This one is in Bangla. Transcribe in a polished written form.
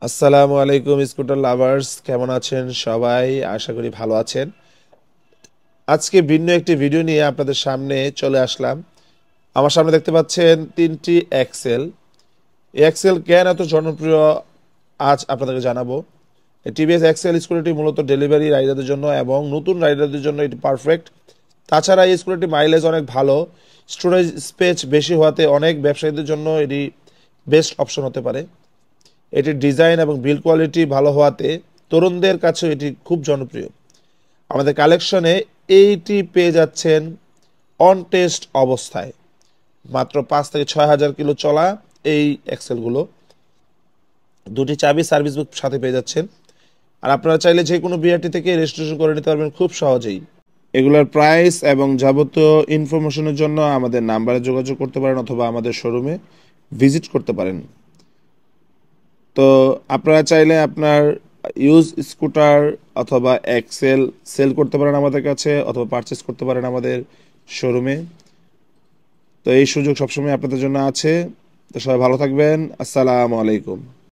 আসসালামু আলাইকুম স্কুটার লাভার্স, কেমন আছেন সবাই? আশা করি ভালো আছেন। আজকে ভিন্ন একটি ভিডিও নিয়ে আপনাদের সামনে চলে আসলাম। আমার সামনে দেখতে পাচ্ছেন তিনটি এক্সেল। এই এক্সেল কেন এত জনপ্রিয় আজ আপনাদেরকে জানাবো। এই টিভিএস এক্সেল স্কুটারটি মূলত ডেলিভারি রাইডারদের জন্য এবং নতুন রাইডারদের জন্য এটি পারফেক্ট। তাছাড়া এই স্কুটারটি মাইলেজ অনেক ভালো, স্টোরেজ স্পেস বেশি হওয়াতে অনেক ব্যবসায়ীদের জন্য এটি বেস্ট অপশন হতে পারে। এটির ডিজাইন এবং বিল্ড কোয়ালিটি ভালো হওয়াতে তরুণদের কাছেও এটি খুব জনপ্রিয়। আমাদের কালেকশনে এইটি পেয়ে যাচ্ছেন অন টেস্ট অবস্থায়, মাত্র 5 থেকে 6 হাজার কিলো চলা এই এক্সেলগুলো। দুটি চাবি সার্ভিস বুক সাথে পেয়ে যাচ্ছেন। আর আপনারা চাইলে যে কোনো বিআরটি থেকে রেজিস্ট্রেশন করে নিতে পারবেন খুব সহজেই। এগুলোর প্রাইস এবং যাবতীয় ইনফরমেশনের জন্য আমাদের নাম্বারে যোগাযোগ করতে পারেন অথবা আমাদের শোরুমে ভিজিট করতে পারেন। তো আপনারা চাইলে আপনার ইউজ স্কুটার অথবা এক্সেল সেল করতে পারেন আমাদের কাছে, অথবা পারচেস করতে পারেন আমাদের শোরুমে। তো এই সুযোগ সবসময় আপনাদের জন্য আছে। তো সবাই ভালো থাকবেন। আসসালামু আলাইকুম।